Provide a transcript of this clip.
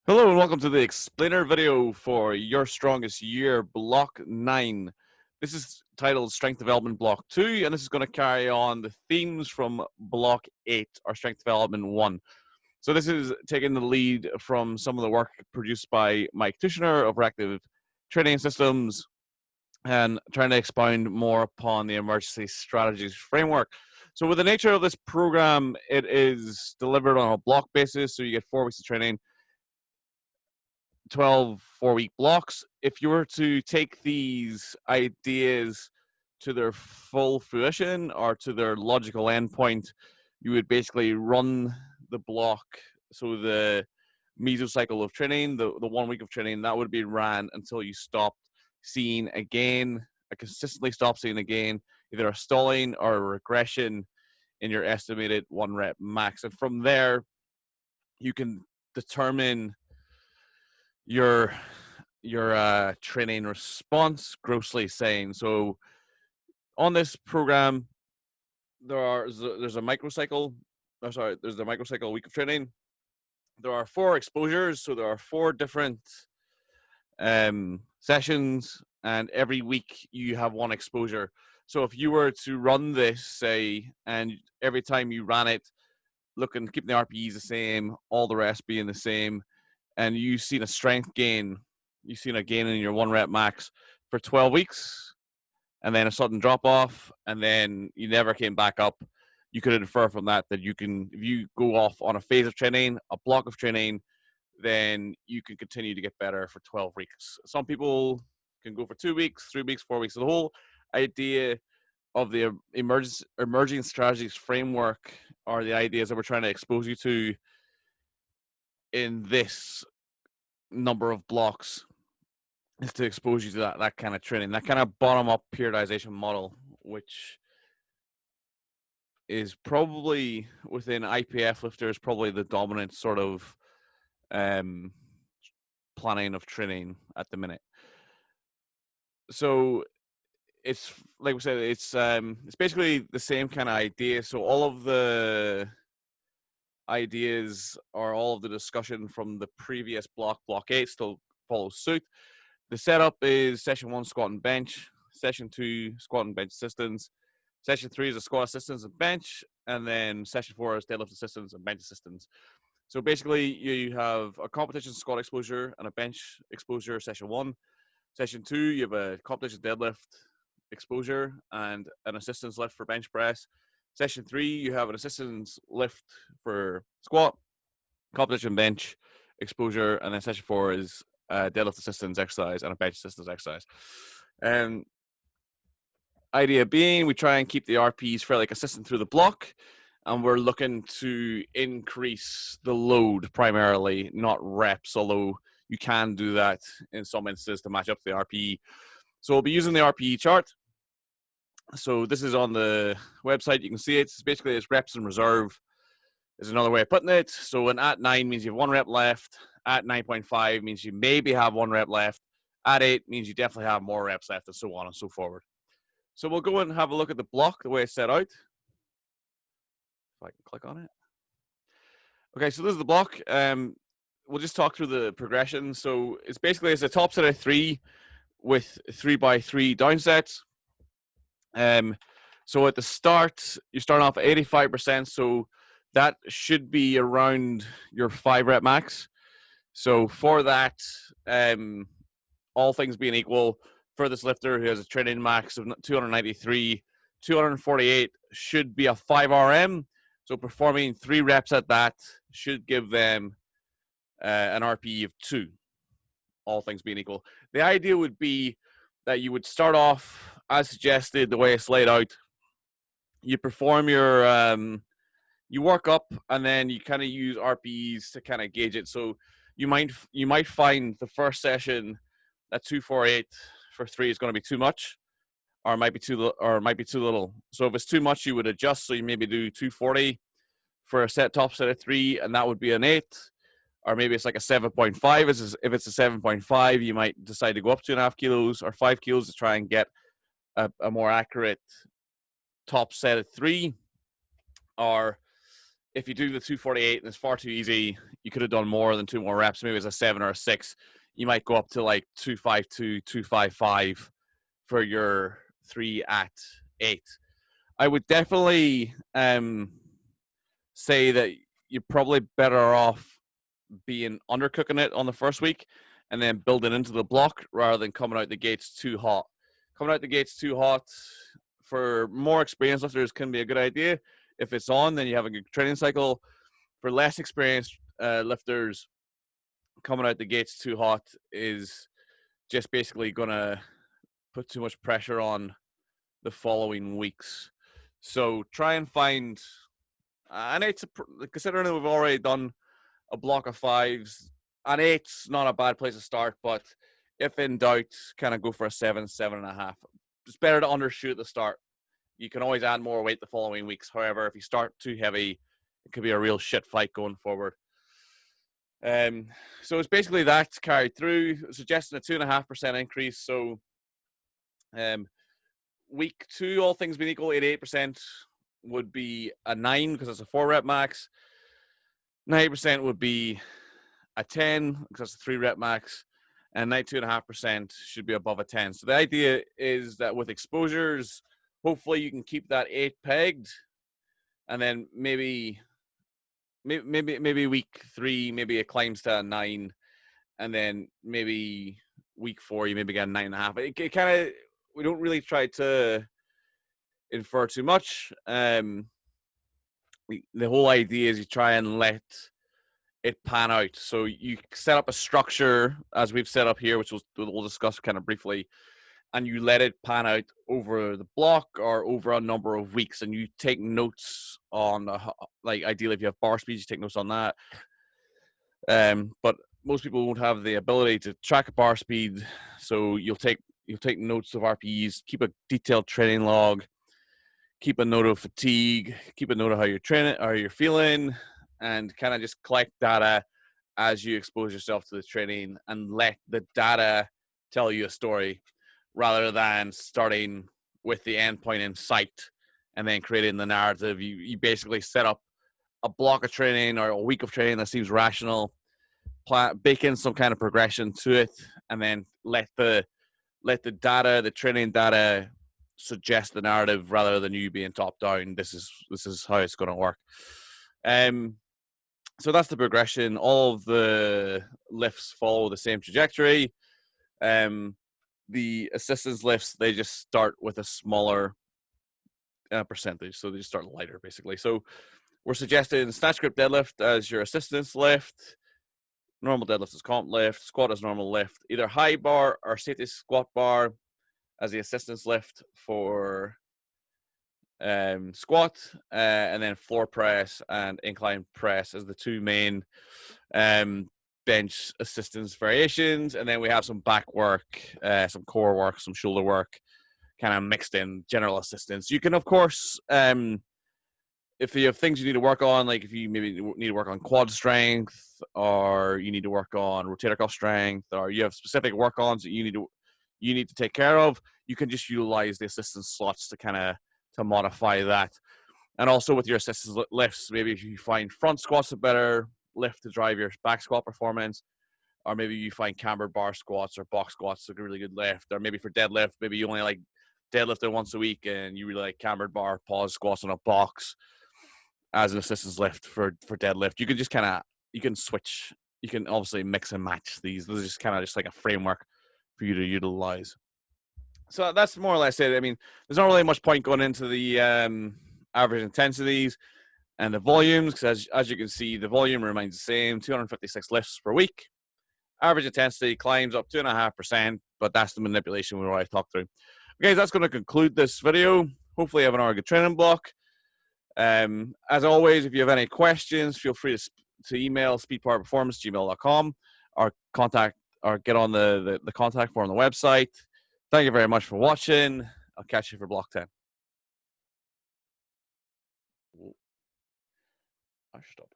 Hello and welcome to the explainer video for Your Strongest Year Block 9. This is titled Strength Development Block 2, and this is going to carry on the themes from Block 8, or Strength Development 1. So this is taking the lead from some of the work produced by Mike Tushner of Reactive Training Systems and trying to expound more upon the emergency strategies framework. So with the nature of this program, it is delivered on a block basis, so you get 4 weeks of training, 12 4-week blocks. If you were to take these ideas to their full fruition or to their logical endpoint, you would basically run the block. So the mesocycle of training, the 1 week of training, that would be ran until you stopped seeing again, consistently stop seeing again, either a stalling or a regression in your estimated 1 rep max. And from there, you can determine your training response, grossly saying. So on this program, there's a microcycle. There's the microcycle week of training. There are 4 exposures, so there are 4 different sessions, and every week you have 1 exposure. So if you were to run this, say, and every time you ran it, keeping the RPEs the same, all the rest being the same, and you've seen a strength gain, you've seen a gain in your 1 rep max for 12 weeks, and then a sudden drop off, and then you never came back up, you could infer from that you can, if you go off on a phase of training, a block of training, then you can continue to get better for 12 weeks. Some people can go for 2 weeks, 3 weeks, 4 weeks. So the whole idea of the emerging strategies framework are the ideas that we're trying to expose you to in this number of blocks, is to expose you to that kind of training, that kind of bottom-up periodization model, which is probably within IPF lifters probably the dominant sort of planning of training at the minute. So it's like we said, it's basically the same kind of idea. So all of the ideas or all of the discussion from the previous block 8 still follows suit. The setup is session 1 squat and bench, session 2 squat and bench assistance, session 3 is a squat assistance and bench, and then session 4 is deadlift assistance and bench assistance. So basically you have a competition squat exposure and a bench exposure, session 1. Session 2, you have a competition deadlift exposure and an assistance lift for bench press. Session 3, you have an assistance lift for squat, competition bench exposure, and then session 4 is a deadlift assistance exercise and a bench assistance exercise. And idea being, we try and keep the RPs fairly consistent through the block, and we're looking to increase the load primarily, not reps, although you can do that in some instances to match up the RPE. So we'll be using the RPE chart. So this is on the website. You can see it's basically it's reps in reserve is another way of putting it. So an at 9 means you have 1 rep left. At 9.5 means you maybe have 1 rep left. At 8 means you definitely have more reps left, and so on and so forward. So we'll go and have a look at the block, the way it's set out. If I can click on it. Okay, so this is the block. We'll just talk through the progression. So it's basically it's a top set of 3 with 3x3 down sets. So at the start, you're starting off at 85%. So that should be around your 5 rep max. So for that, all things being equal, for this lifter who has a training max of 293, 248 should be a 5 RM. So performing 3 reps at that should give them an RPE of 2, all things being equal. The idea would be that you would start off, as suggested, the way it's laid out. You perform your, you work up, and then you kind of use RPEs to kind of gauge it. So you might find the first session at 248 for 3 is going to be too much, or it might be too little. So if it's too much, you would adjust. So you maybe do 240 for a top set of 3, and that would be an 8. Or maybe it's like a 7.5. If it's a 7.5, you might decide to go up 2.5 kilos or 5 kilos to try and get a more accurate top set of 3. Or if you do the 248 and it's far too easy, you could have done more than 2 more reps. Maybe it's a 7 or a 6. You might go up to like 252, 255 for your 3 at 8. I would definitely say that you're probably better off being undercooking it on the first week and then building into the block rather than coming out the gates too hot. Coming out the gates too hot for more experienced lifters can be a good idea. If it's on, then you have a good training cycle. For less experienced lifters, coming out the gates too hot is just basically going to put too much pressure on the following weeks. So try and find, and it's considering that we've already done a block of 5s, an 8's not a bad place to start, but if in doubt, kind of go for a 7, 7.5. It's better to undershoot at the start. You can always add more weight the following weeks. However, if you start too heavy, it could be a real shit fight going forward. So it's basically that carried through, suggesting a 2.5% increase. So week 2, all things being equal, 88% would be a 9 because it's a 4 rep max. 90% would be a 10 because it's a 3 rep max, and 92.5% should be above a 10. So the idea is that with exposures, hopefully you can keep that 8 pegged, and then maybe week 3, maybe it climbs to a 9, and then maybe week 4 you maybe get a 9.5. It kind of, we don't really try to infer too much. The whole idea is you try and let it pan out. So you set up a structure as we've set up here, which we'll discuss kind of briefly, and you let it pan out over the block or over a number of weeks, and you take notes on, like ideally if you have bar speeds, you take notes on that. But most people won't have the ability to track a bar speed, so you'll take notes of RPEs, keep a detailed training log, keep a note of fatigue, keep a note of how you're training or you're feeling, and kind of just collect data as you expose yourself to the training and let the data tell you a story rather than starting with the endpoint in sight and then creating the narrative. You basically set up a block of training or a week of training that seems rational, bake in some kind of progression to it, and then let the data, the training data, suggest the narrative rather than you being top down. This is how it's going to work. So that's the progression. All of the lifts follow the same trajectory. The assistance lifts, they just start with a smaller percentage, so they just start lighter basically. So we're suggesting snatch, grip, deadlift as your assistance lift, normal deadlift is comp lift, squat as normal lift, either high bar or safety squat bar as the assistance lift for squat, and then floor press and incline press as the 2 main bench assistance variations. And then we have some back work, some core work, some shoulder work, kind of mixed in, general assistance. You can, of course, if you have things you need to work on, like if you maybe need to work on quad strength, or you need to work on rotator cuff strength, or you have specific work-ons that you need to take care of, you can just utilize the assistance slots to kind of to modify that. And also with your assistance lifts, maybe if you find front squats a better lift to drive your back squat performance, or maybe you find cambered bar squats or box squats a really good lift, or maybe for deadlift, maybe you only like deadlifting once a week and you really like cambered bar pause squats on a box as an assistance lift for deadlift. You can just kind of, you can switch, you can obviously mix and match these. This is just kind of just like a framework for you to utilize. So that's more or less it. I mean, there's not really much point going into the average intensities and the volumes, because as you can see, the volume remains the same, 256 lifts per week. Average intensity climbs up 2.5%, but that's the manipulation we already talked through. Okay, that's going to conclude this video. Hopefully you have an good training block. As always, if you have any questions, feel free to email speedpowerperformance@gmail.com or contact or get on the contact form on the website. Thank you very much for watching. I'll catch you for block 10. I stop.